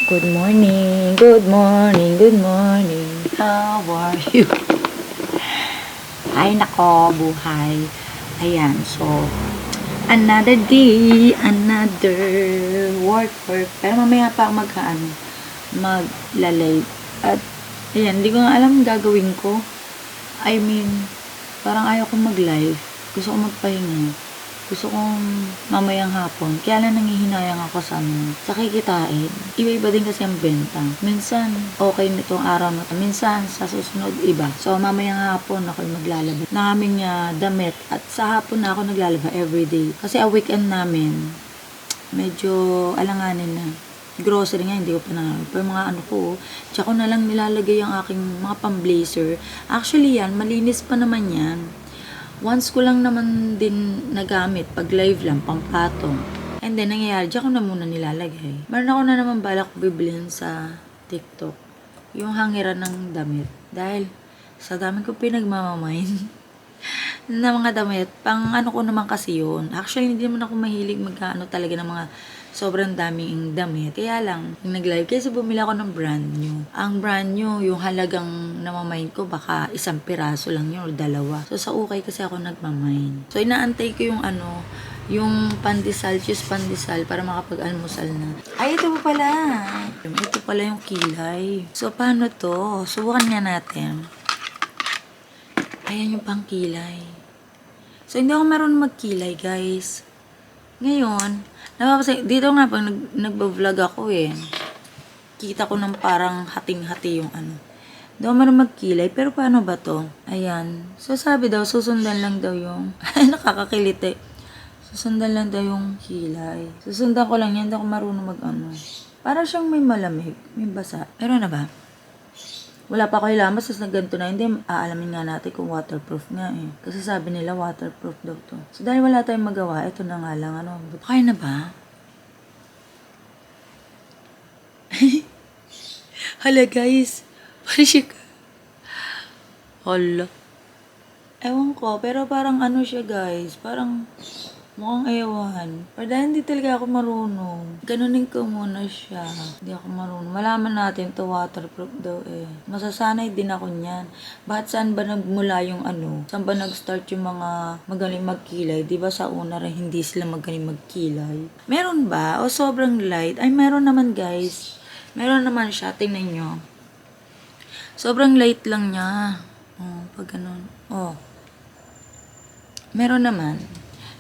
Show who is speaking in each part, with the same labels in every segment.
Speaker 1: Good morning, good morning, good morning. How are you? Ay nako, buhay. Ayan, so, another day, another work. Pero mamaya pa ako maglalay. At, ayan, hindi ko nga alam gagawin ko. I mean, parang ayaw kong mag-live. Gusto kong magpahinga. Gusto kong mamayang hapon. Kaya lang nangihinayang ako sa kikitain. Iba-iba din kasi ang benta. Minsan, okay nitong araw na to. Minsan, sa susunod, iba. So, mamayang hapon ako maglalaba ng aming damit. At sa hapon na ako naglalaba everyday. Kasi a weekend namin, medyo alanganin na. Grocery nga, hindi ko pa na. Pero mga ano ko, tsaka ko na lang nilalagay ang aking mga pang-blazer. Actually yan, malinis pa naman yan. Once ko lang naman din nagamit pag live lang, pampatong. And then, nangyayari, diyan ko na muna nilalagay. Meron ako na naman balak bibilhin sa TikTok. Yung hangiran ng damit. Dahil, sa dami ko pinagmamamain na mga damit, pang ano ko naman kasi yun. Actually, hindi naman ako mahilig magkaano talaga ng mga sobrang daming damit. Kaya lang, yung nag-live, kasi bumili ako ng brand new. Ang brand new, yung halagang namamain ko, baka isang piraso lang yun o dalawa. So, sa ukay kasi ako nagmamain. So, inaantay ko yung yung pandesal, choose pandesal para makapag-almusal na. Ay, ito pa pala. Ito pala yung kilay. So, paano to? Subukan nga natin. Ayan yung pangkilay. So, hindi ako marunong magkilay, guys. Ngayon, dito nga pag nagba-vlog ako kita ko ng parang hating-hati yung ano. Hindi ako marunong magkilay, pero paano ba to? Ayan. So, sabi daw, susundan lang daw yung, nakakakilite. Susundan lang daw yung kilay. Susundan ko lang yan, hindi ako marunong mag-ano. Para siyang may malamig, may basa. Meron na ba? Wala pa ako ilamas, tapos na ganito na. Hindi, aalamin nga natin kung waterproof nga Kasi sabi nila, waterproof daw to. So, dahil wala tayong magawa, ito na nga lang, kaya na ba? Hala, guys. Parang siya hala. Ewan ko, pero parang ano siya, guys. Parang mukhang ewan. Pero dahil hindi talaga ako marunong. Ganunin ko muna siya. Hindi ako marunong. Malaman natin to waterproof daw Masasanay din ako niyan. Bakit saan ba nagmula yung Saan ba nag-start yung mga magaling magkilay? Diba sa una rin hindi sila magaling magkilay? Meron ba? O sobrang light? Ay, meron naman, guys. Meron naman siya. Tingnan nyo. Sobrang light lang niya. Oh, pag ganun. Oh. Meron naman.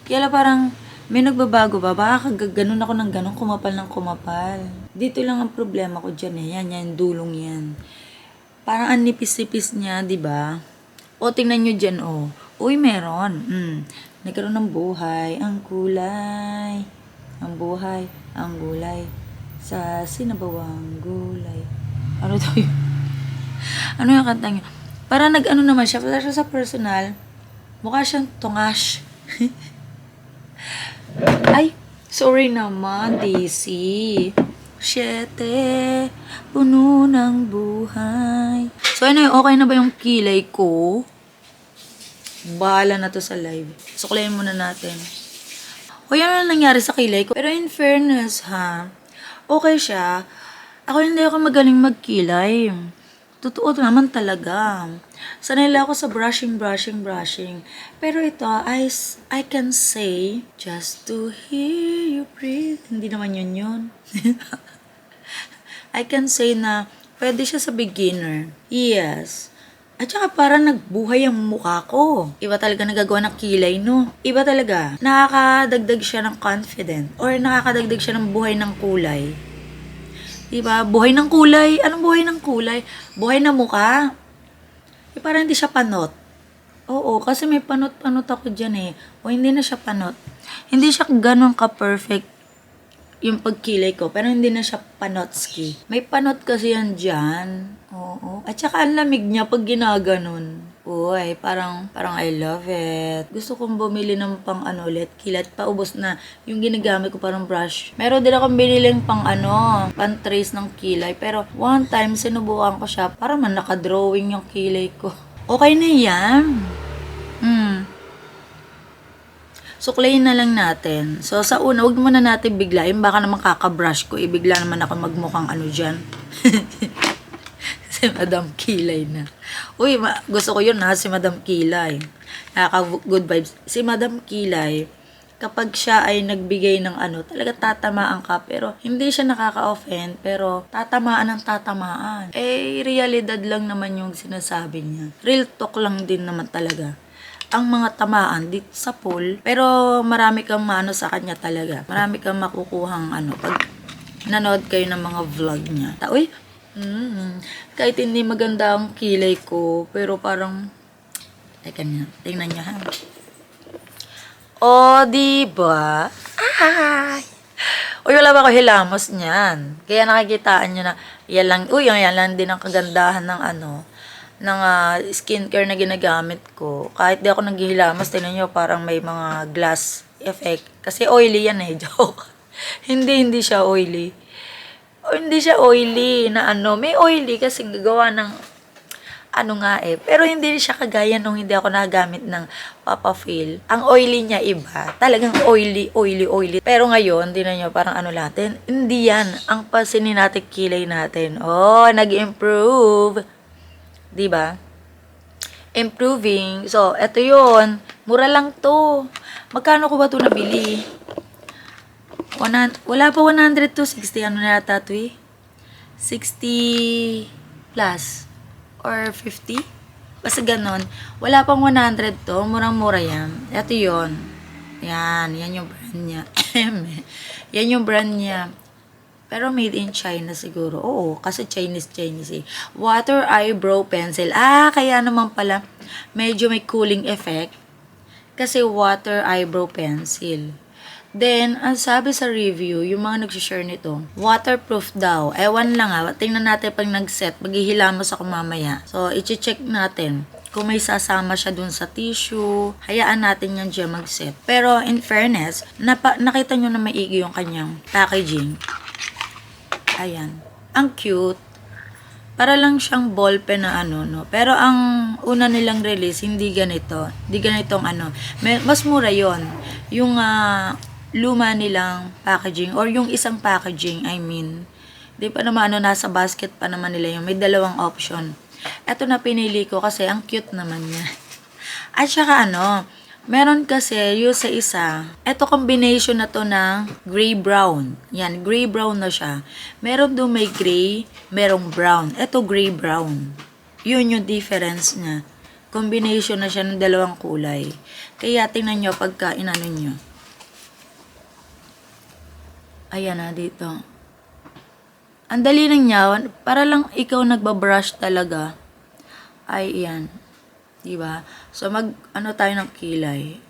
Speaker 1: Kaya parang may nagbabago ba? Baka ganun ako ng ganun, kumapal ng kumapal. Dito lang ang problema ko dyan Yan, dulong yan. Parang ang nipis-nipis niya, di ba? O, tingnan nyo dyan, Uy, meron. Nagkaroon ng buhay, ang kulay. Ang buhay, ang gulay. Sa sinabawang gulay. Ano to yun? Ano yung kanta niya? Parang nag-ano naman siya. Para siya sa personal, mukha siyang tungash. Ay, sorry naman, Daisy. 7, puno ng buhay. So, okay na ba yung kilay ko? Bahala na to sa live. Suklayin muna natin. Yan ang nangyari sa kilay ko. Pero in fairness, okay siya. Hindi ako magaling magkilay. Totoo naman talaga. Sanay lang ako sa brushing. Pero ito, I can say, just to hear you breathe. Hindi naman yun. I can say na, pwede siya sa beginner. Yes. At saka parang nagbuhay ang mukha ko. Iba talaga nagagawa ng kilay, no? Iba talaga. Nakakadagdag siya ng confident. Or nakakadagdag siya ng buhay ng kulay. Diba? Buhay ng kulay. Anong buhay ng kulay? Buhay ng mukha. Parang hindi siya panot. Oo, kasi may panot-panot ako dyan O, hindi na siya panot. Hindi siya ganun ka-perfect yung pagkilay ko. Pero hindi na siya panotski. May panot kasi yan dyan. Oo. At saka ang lamig niya pag ginaganon. Uy, parang I love it. Gusto kong bumili ng pang ulit, kilat, paubos na. Yung ginagamit ko parang brush. Meron din akong biniling pang trace ng kilay. Pero one time, sinubukan ko siya. Para man nakadrawing yung kilay ko. Okay na yan. suklayin na lang natin. So, sa una, huwag muna natin biglain. Baka naman kakabrush ko. Ibigla naman ako magmukhang ano dyan. Si Madam Kilay na. Uy, gusto ko yun ha, si Madam Kilay. Nakaka-good vibes. Si Madam Kilay, kapag siya ay nagbigay ng ano, talaga tatamaan ka, pero hindi siya nakaka-offend, pero tatamaan ng tatamaan. Eh, realidad lang naman yung sinasabi niya. Real talk lang din naman talaga ang mga tamaan dito sa pool, pero marami kang maano sa kanya talaga. Marami kang makukuhang ano, pag nanood kayo ng mga vlog niya. Uy, kahit hindi maganda ang kilay ko, pero parang, tingnan niyo ha. O, diba? Ay! Uy, wala ba ako hilamos niyan? Kaya nakikitaan nyo na, yan lang din ang kagandahan ng ano, ng skincare na ginagamit ko. Kahit di ako naghihilamos, tingnan nyo, parang may mga glass effect. Kasi oily yan eh, joke. Hindi siya oily. O, hindi siya oily na ano, may oily kasi gagawa ng ano nga eh. Pero hindi siya kagaya nung hindi ako nagamit ng Papa Phil. Ang oily niya iba. Talagang oily. Pero ngayon, hindi na nyo parang ano natin. Hindi yan. Ang pasinin natin, kilay natin. Oh, nag-improve. Diba? Improving. So, eto yun. Mura lang to. Magkano ko ba to nabili? Wala pa 100 to 60. Ano na yata to eh? 60 plus. Or 50? Basta ganon. Wala pang 100 to. Murang-mura yan. Ito yun. Yan. Yan yung brand niya. Yan yung brand niya. Pero made in China siguro. Oo, kasi Chinese eh. Water eyebrow pencil. Kaya naman pala medyo may cooling effect. Kasi water eyebrow pencil. Then, ang sabi sa review, yung mga nag-share nito, waterproof daw. Ewan lang tingnan natin pag nag-set. Maghihilamos ako mamaya. So, i-check natin. Kung may sasama siya dun sa tissue, hayaan natin yan dyan mag-set. Pero, in fairness, nakita nyo na maigi yung kanyang packaging. Ayan. Ang cute. Para lang siyang ballpen na ano, no? Pero ang una nilang release, hindi ganito. Hindi ganitong ano. Mas mura yon. Yung luma nilang packaging or yung isang packaging, I mean. Di pa naman ano, nasa basket pa naman nila yung may dalawang option. Ito na pinili ko kasi ang cute naman niya. At saka ano, meron kasi yung sa isa, ito combination na to ng gray-brown. Yan, gray-brown na siya. Meron doon may gray, merong brown. Ito gray-brown. Yun yung difference niya. Combination na siya ng dalawang kulay. Kaya tingnan nyo pagka inano nyo. Ayan na dito. Ang dali lang niya, para lang ikaw nagbabrush talaga. Ay, yan. Diba? So, ano tayo ng kilay.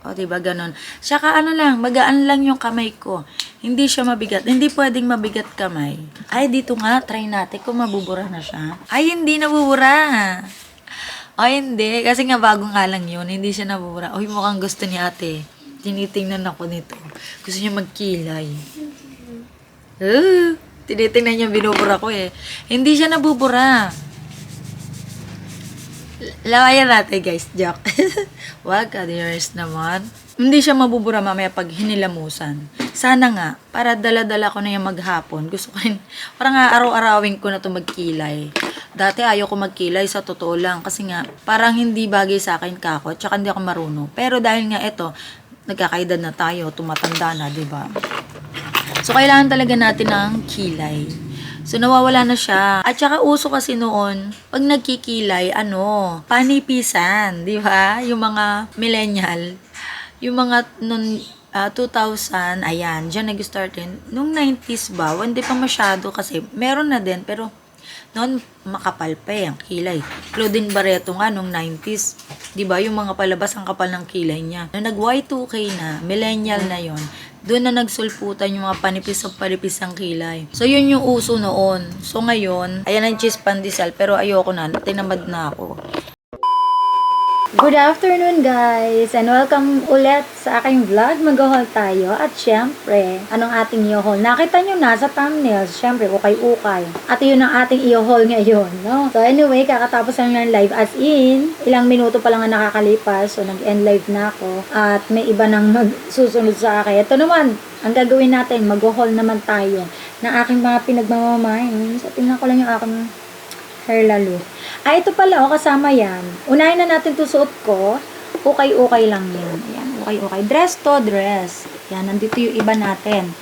Speaker 1: O, diba? Ganon. Saka, ano lang, magaan lang yung kamay ko. Hindi siya mabigat. Hindi pwedeng mabigat kamay. Ay, dito nga, try natin kung mabubura na siya. Ay, hindi nabubura. Ay, hindi. Kasi nga, bago nga lang yun. Hindi siya nabubura. Uy, mukhang gusto ni ate. Tinitingnan ako nito. Gusto niya magkilay. Tinitingnan niya, binubura ko eh. Hindi siya nabubura. Lawayan natin guys, joke. Wag ka, yours naman. Hindi siya mabubura mamaya pag hinilamusan. Sana nga, para dala-dala ko na yung maghapon. Gusto ko rin, parang nga araw-arawin ko na to magkilay. Dati ayaw ko magkilay sa totoo lang. Kasi nga, parang hindi bagay sa akin kako. Tsaka hindi ako marunong. Pero dahil nga ito, nagkakaedad na tayo, tumatanda na, diba? So, kailangan talaga natin ng kilay. So, nawawala na siya. At saka uso kasi noon, pag nagkikilay, panipisan, di ba? Yung mga millennial, yung mga noon, 2000, ayan, dyan nag-start din. Nung 90s ba, hindi pa masyado kasi, meron na din, pero noon, makapal pa ang kilay. Claudine Barreto nga, nung 90s, di ba? Yung mga palabas, ang kapal ng kilay niya. Nung nag-Y2K na, millennial na yon, doon na nagsulputan yung mga panipis ang kilay. So, yun yung uso noon. So, ngayon, ayan ang cheese pandesal, pero ayoko na, tinamad na ako.
Speaker 2: Good afternoon guys and welcome ulit sa aking vlog. Mag-haul tayo at syempre, anong ating i-haul? Nakita nyo na sa thumbnail, syempre ukay-ukay. At yun ang ating i-haul ngayon, no? So anyway, kakatapos lang ng live as in, ilang minuto pa lang ang nakakalipas, so nag-end live na ako at may iba nang magsusunod sa akin. Ito naman, ang gagawin natin, mag-haul naman tayo ng aking mga pinagmamamahin. So tingnan ko lang yung aking hair lalo. Ito pala, kasama yan. Unahin na natin to suot ko. Okay lang yan. Ayan, okay. Dress to dress. Yan, nandito yung iba natin.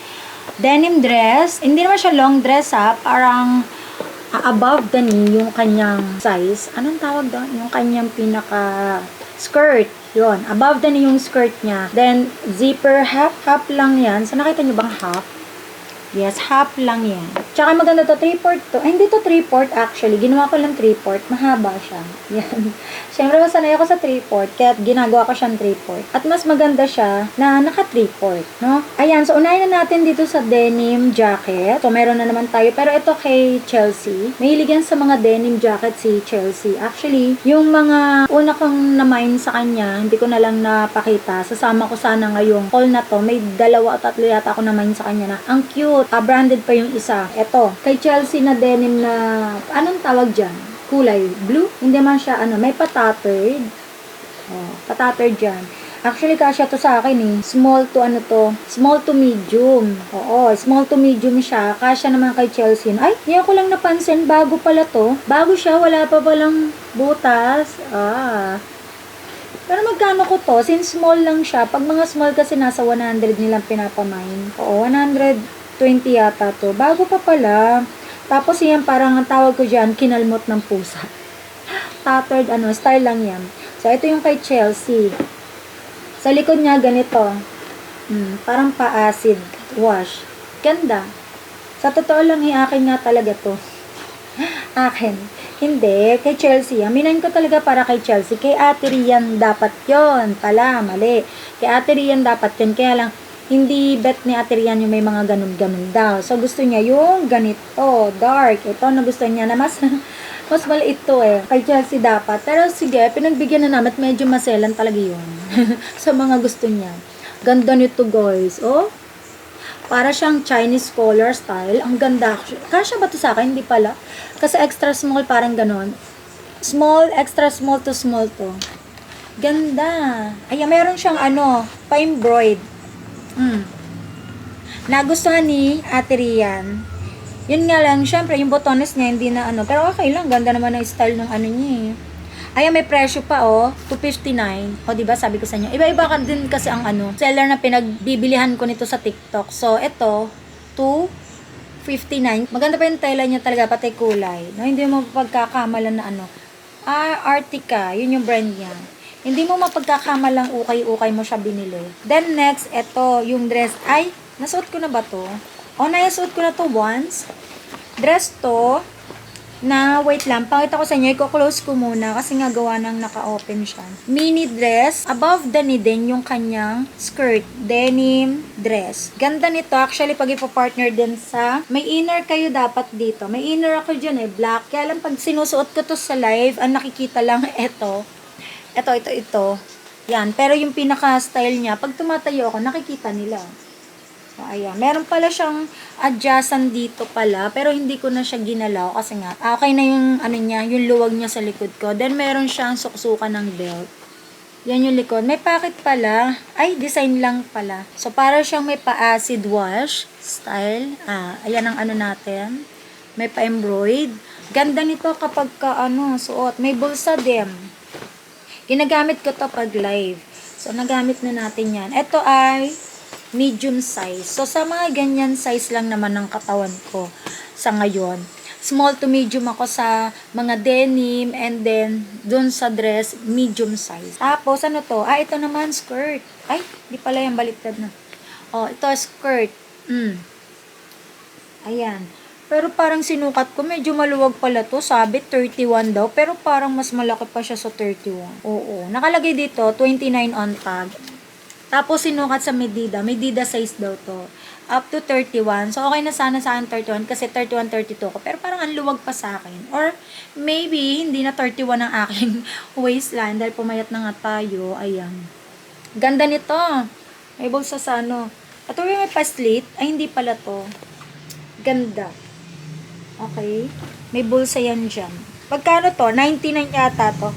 Speaker 2: Denim dress. Hindi naman siya long dress parang above the knee yung kanyang size. Anong tawag doon? Yung kanyang pinaka skirt. Yun, above the knee yung skirt niya. Then, zipper, half lang yan. So, nakita nyo bang half? Yes, half lang yan. Tsaka maganda to, 3/4 to. Ay, hindi to 3/4 actually. Ginawa ko lang 3/4. Mahaba siya. Yan. Siyempre, masanay ako sa 3/4. Kaya ginagawa ko siyang 3/4. At mas maganda siya na naka 3/4. No? Ayan, so unahin na natin dito sa denim jacket. So, meron na naman tayo. Pero ito kay Chelsea. Mahilig yan sa mga denim jacket si Chelsea. Actually, yung mga una kong na-mine sa kanya, hindi ko na lang napakita. Sasama ko sana ngayong haul na to. May 2 o 3 yata ako na-mine sa kanya na ang cute. Branded pa yung isa. Ito, kay Chelsea na denim na, anong tawag dyan? Kulay blue? Hindi man siya, may patattered. Patattered dyan. Actually, kasya to sa akin Small to medium. Oo, small to medium siya. Kasya naman kay Chelsea. Ay, hindi ko lang napansin. Bago pala to. Bago siya, wala pa palang butas. Pero magkano ko to? Since small lang siya. Pag mga small kasi nasa 100 nilang pinapamain. Oo, 120 yata to. Bago pa pala. Tapos yan, parang ang tawag ko dyan, kinalmot ng pusa. Tattered, style lang yan. So, ito yung kay Chelsea. Sa likod niya, ganito. Parang pa-acid wash. Ganda. Sa totoo lang, akin nga talaga to. Akin. Hindi, kay Chelsea. Aminan ko talaga para kay Chelsea. Kay Ate Rian dapat yon. Pala, mali. Kay Ate Rian dapat yun. Kaya lang, hindi bet ni Ate Rian yung may mga ganun-ganun daw. So, gusto niya yung ganito, dark. Ito, nagustuhan niya na mas maliit to Kay Chelsea dapat. Pero sige, pinagbigyan na namin at medyo maselan talaga yun. Sa mga gusto niya. Ganda nito, guys. Oh, para siyang Chinese collar style. Ang ganda. Kasya ba to sa akin? Hindi pala. Kasi extra small, parang ganon. Small, extra small to small to. Ganda. Ayan, meron siyang pa-embroid. Nagustuhan ni Ate Rian. Yun nga lang, syempre, yung botones niya, hindi na pero okay lang, ganda naman ng style ng niya Ayan, may presyo pa, $259. Diba, sabi ko sa inyo. Iba-iba ka din kasi ang seller na pinagbibilihan ko nito sa TikTok. So, ito, $259. Maganda pa yung tela niya talaga, pati kulay. No, hindi mo pagkakamalan na Artica, yun yung brand niya. Hindi mo mapagkakamalang ukay-ukay mo siya binili. Then next, ito, yung dress. Ay, nasuot ko na ba to? Nasuot ko na to once. Dress to, na, wait lang, pakita ko sa inyo, i-close ko muna kasi nga gawa nang naka-open siya. Mini dress, above the knee din yung kanyang skirt, denim dress. Ganda nito, actually, pag ipo-partner din sa, may inner kayo dapat dito. May inner ako dyan black. Kaya lang pag sinusuot ko to sa live, ang nakikita lang, ito. Yan. Pero yung pinaka-style niya, pag tumatayo ako, nakikita nila. So, ayan. Meron pala siyang adjacent dito pala, pero hindi ko na siya ginalaw kasi nga, okay na yung, niya, yung luwag niya sa likod ko. Then, meron siyang suksukan ng belt. Yan yung likod. May pocket pala. Ay, design lang pala. So, para siyang may pa-acid wash style. Ayan ang natin. May pa-embroid. Ganda nito kapag suot. May bulsa din. Ginagamit ko to pag live. So, nagamit na natin yan. Ito ay medium size. So, sa mga ganyan size lang naman ng katawan ko sa ngayon. Small to medium ako sa mga denim and then dun sa dress, medium size. Tapos, to? Ito naman, skirt. Ay, di pala yan, baliktad na. Ito, skirt. Ayan. Pero parang sinukat ko, medyo maluwag pala to. Sabi, 31 daw. Pero parang mas malaki pa siya sa 31. Oo. Nakalagay dito, 29 on tag. Tapos sinukat sa medida. Medida size daw to. up to 31. So, okay na sana sa akin 31 kasi 31, 32 ko. Pero parang ang luwag pa sa akin. Or, maybe, hindi na 31 ang aking waistline dahil pumayat na nga tayo. Ayan. Ganda nito. May bulsa sa ano. Ito yung may paslit. Ay, hindi pala to. Ganda. Okay. May bulsa yan dyan. Pagkano to? 99 yata to.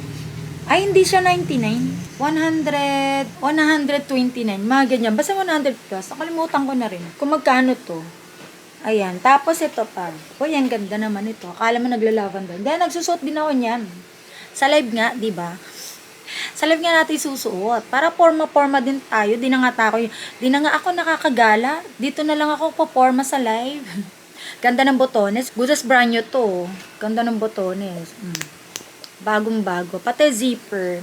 Speaker 2: Ay, hindi siya 99. 129. Mga ganyan. Basta 100 plus. Nakalimutan ko na rin. Kung magkano to. Ayan. Tapos ito pa. Uy, ang ganda naman ito. Akala mo nagla-lavender. Dahil nagsusot din ako niyan. Sa live nga, di ba? Sa live nga natin susuot. Para forma-forma din tayo. Di na nga ako nakakagala. Dito na lang ako po-forma sa live. Ganda ng botones. Gusas brand new to. Ganda ng botones. Bagong-bago. Pati zipper.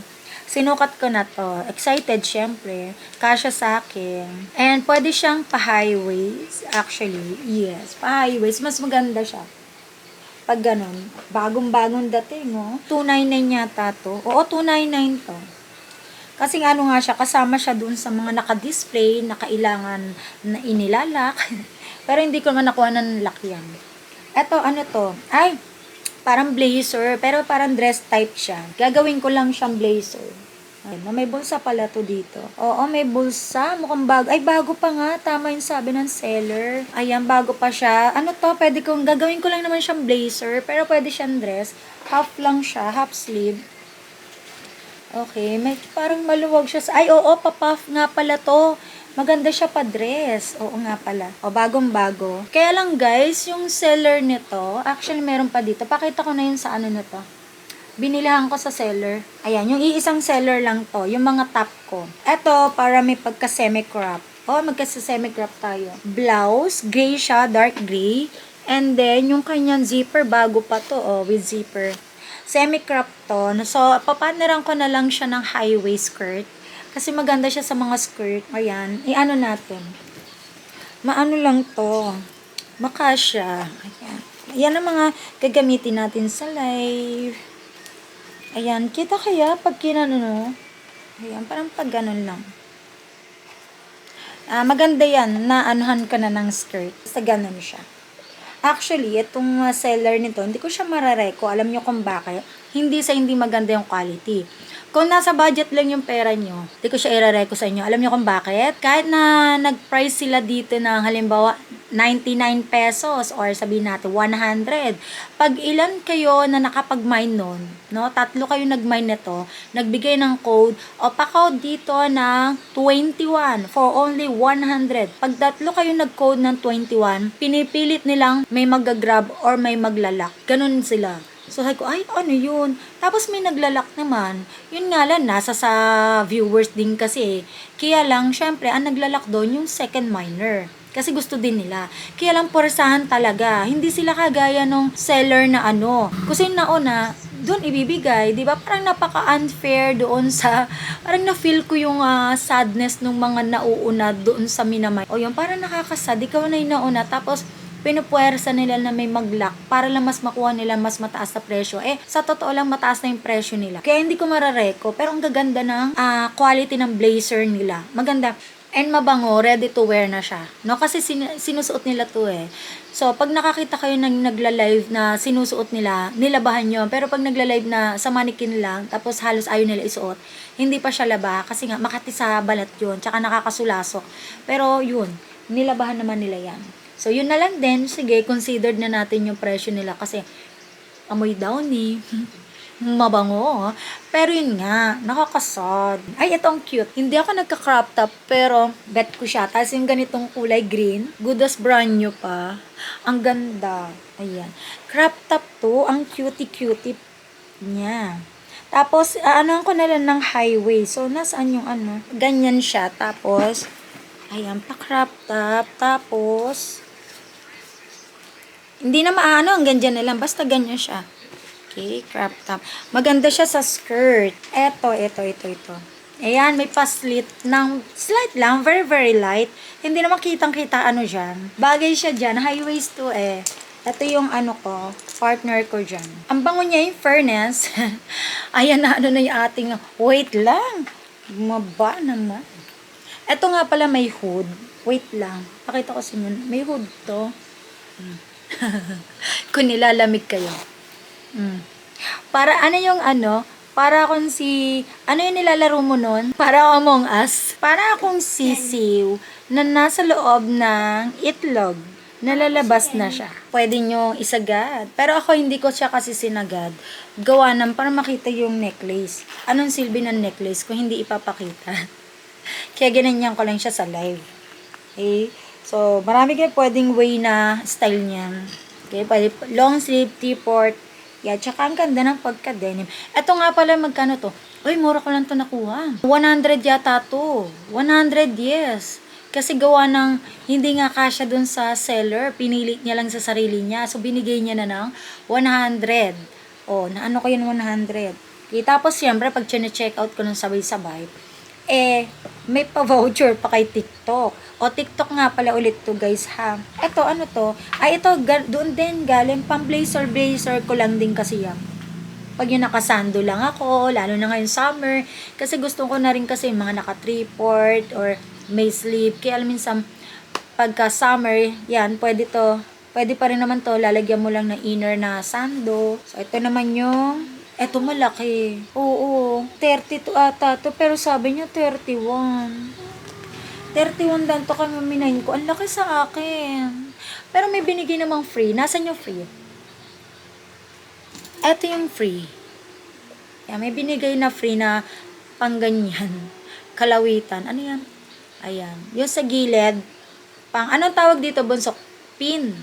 Speaker 2: Sinukat ko na to. Excited, syempre. Kasya sa akin. And pwede siyang pa-highways. Actually, yes. Pa-highways. Mas maganda siya. Pag ganun. Bagong-bagong dating, oh. 299 yata to. Oo, 299 to. Kasi ano nga siya, kasama siya dun sa mga naka-display na kailangan na inilalak. Pero hindi ko naman nakuha ng lock yan. Eto, ano to? Ay, parang blazer, pero parang dress type siya. Gagawin ko lang siyang blazer. Ay, may bulsa pala to dito. Oo, may bulsa. Mukhang bago. Ay, bago pa nga. Tama yung sabi ng seller. Ayan, bago pa siya. Ano to? Gagawin ko lang naman siyang blazer, pero pwede siyang dress. Half lang siya, half sleeve. Okay, may parang maluwag siya. Ay, oo, papuff nga pala to. Maganda siya pa dress. Oo nga pala. O, bagong-bago. Kaya lang guys, yung seller nito, actually meron pa dito. Pakita ko na yun sa ano nito. Binilihan ko sa seller. Ayan, yung iisang seller lang to. Yung mga top ko. Eto, para may pagka semi-crop. O, magka-semi-crop tayo. Blouse, gray siya, dark gray. And then, yung kanyang zipper, bago pa to, with zipper. Semi-crop to. So, papaniran ko na lang siya ng high-waist skirt. Kasi maganda siya sa mga skirt. Ayan. I-ano natin. Maano lang to. Makasya. Ayan. Ayan ang mga gagamitin natin sa live. Ayan. Kita kaya pag kinano. Ayan. Parang pag ganun lang. Maganda yan. Naanuhan ka na ng skirt. Sa ganun siya. Actually, itong seller nito, hindi ko siya marareko. Alam nyo kung bakit? Hindi maganda yung quality. Kung nasa budget lang yung pera nyo, hindi ko siya irareko sa inyo. Alam nyo kung bakit? Kahit na nag-price sila dito ng halimbawa 99 pesos or sabihin natin 100. Pag ilan kayo na nakapag-mine nun, no? 3 kayo nag-mine nito, nagbigay ng code o pa-code dito ng 21 for only 100. Pag 3 kayo nag-code ng 21, pinipilit nilang may mag-grab or may maglalak. Ganun sila. So, sabi ko, ay, ano yun? Tapos may naglalak naman. Yun nga lang, nasa sa viewers din kasi. Kaya lang, syempre, ang naglalak doon yung second miner. Kasi gusto din nila. Kaya lang, porsahan talaga. Hindi sila kagaya nung seller na ano. Kasi nauna, doon ibibigay, di ba? Parang napaka-unfair doon sa, parang na-feel ko yung sadness ng mga nauuna doon sa minamay. O yun, parang nakakasad. Ikaw na yung nauna. Tapos, pinupuwersa nila na may mag-lock para lang mas makuha nila mas mataas na presyo. Sa totoo lang mataas na yung presyo nila. Kaya hindi ko marareko, pero ang gaganda ng quality ng blazer nila. Maganda. And mabango, ready to wear na siya. No? Kasi sinusuot nila to So, pag nakakita kayo ng nagla-live na sinusuot nila, nilabahan nyo. Pero pag nagla-live na sa mannequin lang, tapos halos ayaw nila isuot, hindi pa siya laba. Kasi nga, makati sa balat yun. Tsaka nakakasulasok. Pero yun, nilabahan naman nila yan. So, yun na lang din. Sige, considered na natin yung presyo nila kasi amoy downy. Mabango. Pero yun nga, nakakasad. Ay, ito ang cute. Hindi ako nagka-crop top, pero bet ko siya. Tapos yung ganitong kulay green, good as brand new pa. Ang ganda. Ayan. Crop top to, ang cutie-cutie niya. Tapos, ano ko na lang ng highway. So, nasaan yung ano? Ganyan siya. Tapos, ayan, pa-crop top. Tapos, hindi na maano, hanggang dyan na lang. Basta ganyan siya. Okay, crop top. Maganda siya sa skirt. Ito. Ayan, may paslit ng slight lang. Very, very light. Hindi naman kitang-kita ano dyan. Bagay siya dyan. High waist to Ito yung ano ko, partner ko dyan. Ang bango niya yung fairness. Ayan na ano na yung ating, wait lang. Maba naman. Ito nga pala may hood. Wait lang. Pakita ko sa inyo. May hood to. Kung nilalamig kayo. Para ano yung ano? Para akong si... Ano yung nilalaro mo nun? Para Among Us. Para akong sisiw na nasa loob ng itlog. Nalalabas na siya. Pwede nyo isagad. Pero ako hindi ko siya kasi sinagad. Gawa ng para makita yung necklace. Anong silbi ng necklace kung hindi ipapakita? Kaya ganyan ko lang siya sa live. Okay? So, marami kayo pwedeng way na style niyan. Okay? Pwede long sleeve, T-port. Yeah, tsaka ang ganda ng pagka-denim. Ito nga pala, magkano to? Uy, mura ko lang to nakuha. 100 yata to. 100, yes. Kasi gawa ng hindi nga kasya dun sa seller. Pinili niya lang sa sarili niya. So, binigay niya na ng 100. O, naano ko yun 100. Okay, tapos, siyempre, pag check out ko nung sabay-sabay, may pa-voucher pa kay TikTok. O, TikTok nga pala ulit to, guys, ha. Ito, ano to? Ay, ito, doon din galing. Pang blazer ko lang din kasi yan. Pag yung nakasando lang ako, lalo na ngayon summer, kasi gusto ko na rin kasi yung mga naka-3-port or may sleeve. Kaya alam minsan, pagka summer, yan, pwede to. Pwede pa rin naman to, lalagyan mo lang ng inner na sando. So, ito naman yung, eto malaki. Oo, 32 ata to, pero sabi niya 31. 31 lang to kami minayin ko. Ang laki sa akin. Pero may binigay namang free. Nasaan yung free? Eto yung free. Yan, may binigay na free na pangganyan. Kalawitan. Ano yan? Ayan. Yung sa gilid, anong tawag dito, Bunsok? Pin.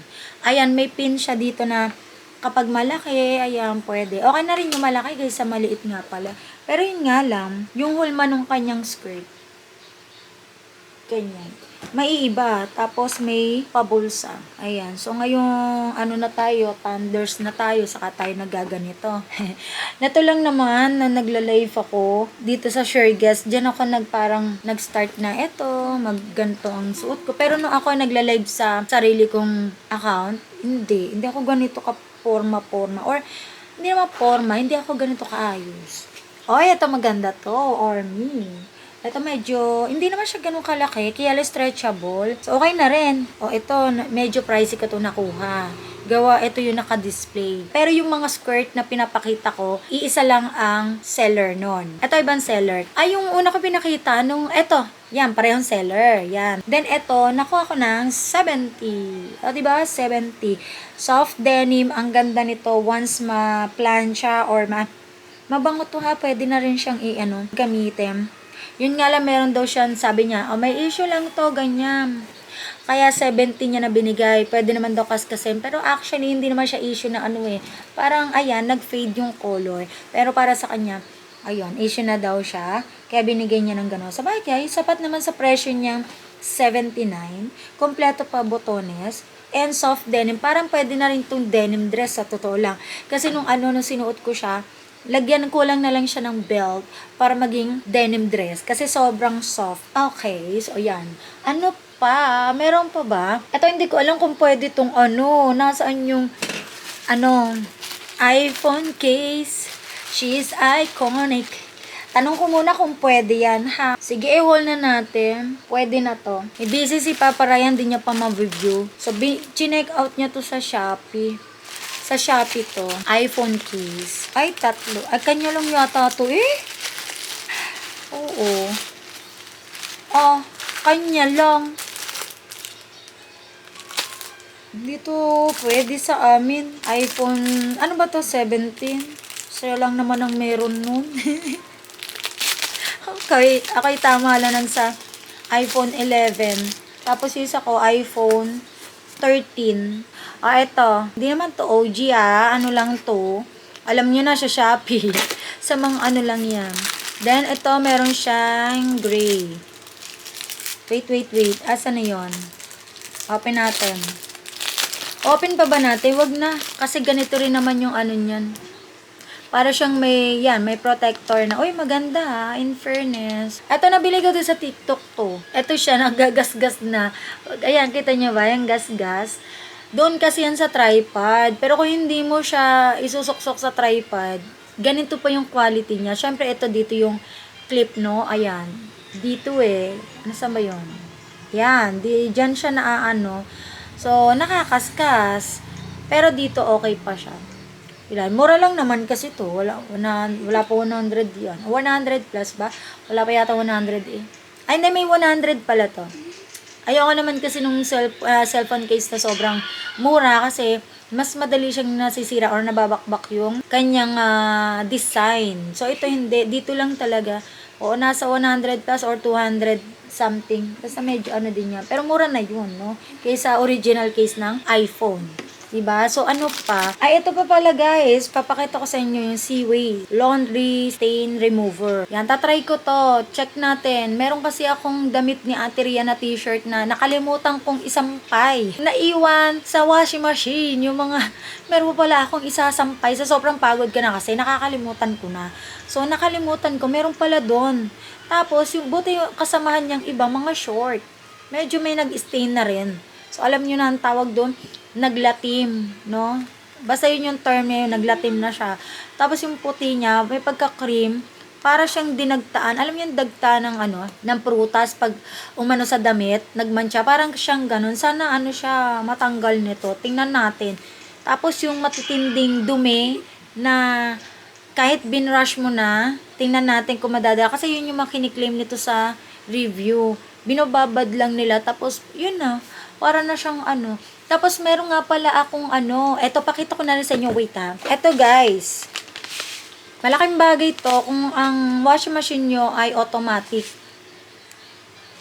Speaker 2: Ayan, may pin siya dito na kapag malaki, ayan, pwede. Okay na rin yung malaki kaysa maliit nga pala. Pero yun nga lang, yung hulma ng kanyang skirt, ganyan. Maiiba. Tapos may pabulsa. Ayan. So, ngayong ano na tayo, thunders na tayo, saka tayo nagaganito. Nato lang naman na nagla-live ako dito sa Sureguest. Diyan ako nag-start na eto, magganto ang suot ko. Pero nung ako nagla-live sa sarili kong account, hindi ako ganito ka forma. Or, hindi naman forma, hindi ako ganito kaayos. Oy, ito maganda to, or me. Ito medyo, hindi naman siya ganun kalaki, kaya stretchable. So, okay na rin. O, ito, medyo pricey ko to nakuha. Gawa, ito yung naka-display. Pero yung mga skirt na pinapakita ko, iisa lang ang seller nun. Ito, ibang seller. Ay, yung una ko pinakita, ito, yan, parehong seller. Yan. Then, ito, nakuha ko ng 70. O, diba? 70. Soft denim, ang ganda nito. Once ma-plancha or mabango to ha, pwede na rin siyang gamitin. Yun nga lang, meron daw siya, sabi niya, may issue lang to, ganyan. Kaya 70 niya na binigay, pwede naman daw kaskasin. Pero actually, hindi naman siya issue na parang, ayan, nag-fade yung color. Pero para sa kanya, ayun, issue na daw siya. Kaya binigay niya ng gano'n. Sabagay, sapat naman sa presyo niyang 79. Kompleto pa botones. And soft denim. Parang pwede na rin itong denim dress sa totoo lang. Kasi nung sinuot ko siya, lagyan ko lang na lang siya ng belt para maging denim dress. Kasi sobrang soft. Okay, so yan. Ano pa? Meron pa ba? Ito hindi ko alam kung pwede itong nasaan yung iPhone case. She is iconic. Tanong ko muna kung pwede yan, ha? Sige, i-haul na natin. Pwede na to. Busy si Papa Ryan, din niya pa ma-review. So, chinek out niya to sa Shopee. Sa Shopee to, iPhone case. Ay, 3. Ay, kanya lang yata to Oo. Kanya lang. Dito, pwede sa amin. iPhone, ano ba to? 17. Sa'yo lang naman ang meron nun. Okay, ako'y tama lang sa iPhone 11. Tapos yung isa ko, iPhone 13. Ito. Hindi naman to OG Ano lang to. Alam nyo na sa Shopee. Sa mga lang yan. Then, ito, meron siyang gray. Wait. Asa na yon? Open natin. Open pa ba natin? Wag na. Kasi ganito rin naman yung niyan. Para siyang may protector na. Uy, maganda in fairness. Ito, nabili ko din sa TikTok to. Ito siya, nagagasgas na. Ayan, kita nyo ba? Yung gasgas. Doon kasi yan sa tripod. Pero kung hindi mo siya isusuksok sa tripod, ganito pa yung quality niya. Syempre, ito dito yung clip, no? Ayan. Dito Nasaan ba yun? Yan, dyan siya naaano. So, nakakaskas. Pero dito okay pa siya. Ilan? Mura lang naman kasi to. Wala pa 100 yan. 100 plus ba? Wala pa yata 100 eh. Ay, hindi, may 100 pala to. Ayoko naman kasi nung cellphone case na sobrang mura kasi mas madali siyang nasisira or nababakbak yung kanyang design. So, ito hindi. Dito lang talaga. O, nasa 100 plus or 200 something. Basta medyo ano din yan. Pero mura na yun, no? Kaysa original case ng iPhone. Diba? So, ano pa? Ay, ito pa pala guys. Papakita ko sa inyo yung Seaway Laundry Stain Remover. Yan, tatry ko to. Check natin. Meron kasi akong damit ni Ate Ria na t-shirt na nakalimutan kong isampay. Naiwan sa washing machine. Yung mga, meron pa pala akong isasampay. Sa sobrang pagod ka na kasi, nakakalimutan ko na. So, nakalimutan ko. Meron pala doon. Tapos, yung buti yung kasamahan niyang iba, mga short. Medyo may nag-stain na rin. So, alam nyo na ang tawag doon, naglatim, no? Basta yun yung term niya, yung naglatim na siya. Tapos yung puti niya, may pagka-cream, para siyang dinagtaan. Alam niyo yung dagta ng ng prutas pag umano sa damit, nagmantsa, parang siyang ganun. Sana siya matanggal nito. Tingnan natin. Tapos yung matitinding dumi na kahit binrush mo na, tingnan natin kung madadala. Kasi yun yung makiniklaim nito sa review. Binobabad lang nila. Tapos, yun na. Para na siyang Tapos, meron nga pala akong Eto, pakita ko na rin sa inyo. Wait ha. Eto guys. Malaking bagay to kung ang washing machine nyo ay automatic.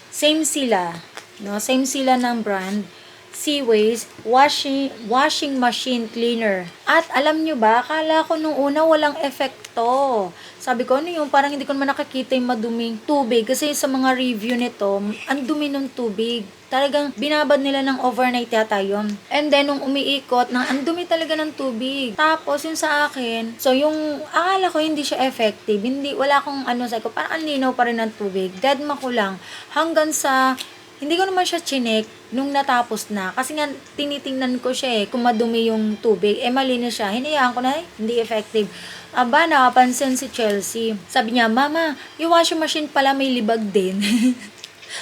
Speaker 2: Same sila. No? Same sila ng brand. Seaways washing machine cleaner. At alam nyo ba, akala ko nung una walang efekto. Sabi ko, yung parang hindi ko naman nakakita yung maduming tubig. Kasi sa mga review nito, ang dumi ng tubig. Talagang binabad nila ng overnight yata yun. And then, nung umiikot, ang dumi talaga ng tubig. Tapos, yung sa akin, so yung, akala ko hindi siya effective. Wala akong sabi ko, parang ang linaw pa rin ng tubig. Deadma ko lang. Hanggang sa, hindi ko naman siya chinek nung natapos na. Kasi nga, tinitingnan ko siya kung madumi yung tubig. Malinis siya. Hinayaan ko na, hindi effective. Aba, nakapansin si Chelsea. Sabi niya, Mama, yung washing machine pala may libag din.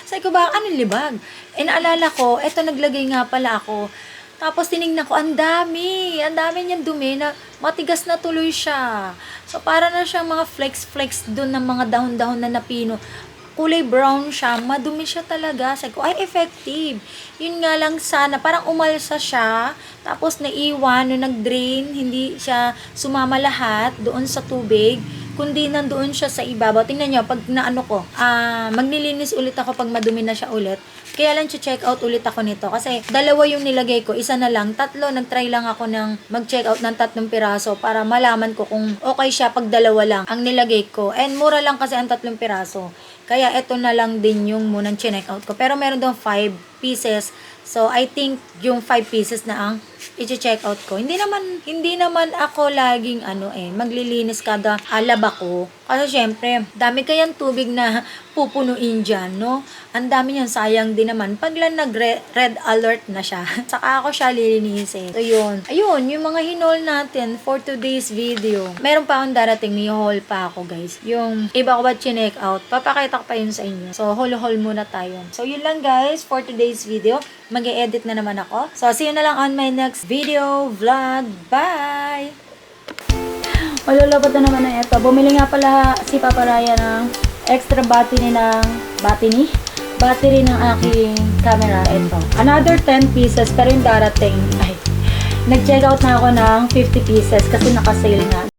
Speaker 2: Sabi ko ba, anong libag? Naalala ko, eto naglagay nga pala ako. Tapos tinignan ko, ang dami niyang dumi na matigas na tuloy siya. So, para na siyang mga flex dun ng mga dahon-dahon na napino. Kulay brown siya, madumi siya talaga. Sabi ko, ay, effective. Yun nga lang sana, parang umalsa siya, tapos naiwan, nung nag-drain, hindi siya sumama lahat doon sa tubig, kundi nandoon siya sa ibabaw. Tingnan nyo, pag magnilinis ulit ako pag madumi na siya ulit. Kaya lang check out ulit ako nito. Kasi dalawa yung nilagay ko, isa na lang, tatlo, nag-try lang ako ng mag-check out ng 3 piraso para malaman ko kung okay siya pag dalawa lang ang nilagay ko. And mura lang kasi ang 3 piraso. Kaya ito na lang din yung munang check out ko. Pero meron doon 5 pieces. So, I think yung 5 pieces na ang i-check out ko. Hindi naman ako laging maglilinis kada alaba ko. Kasi syempre, dami kayang tubig na pupunuin dyan, no? Ang dami niyan, sayang din naman. Pag lang nag-red alert na siya, saka ako siya lilinisin. So, yun. Ayun, yung mga hinol natin for today's video. Meron pa akong darating, may haul pa ako, guys. Yung iba ko ba chinek out, papakita ko pa yun sa inyo. So, haul muna tayo. So, yun lang, guys, for today's video. Mag-e-edit na naman ako. So, see you na lang on my next video vlog. Bye! Malulabot na naman na ito. Bumili nga pala si Papa Raya ng extra battery ng aking camera. Ito. Another 10 pieces pero yung darating. Ay, nag-check out na ako ng 50 pieces kasi naka-sale nga.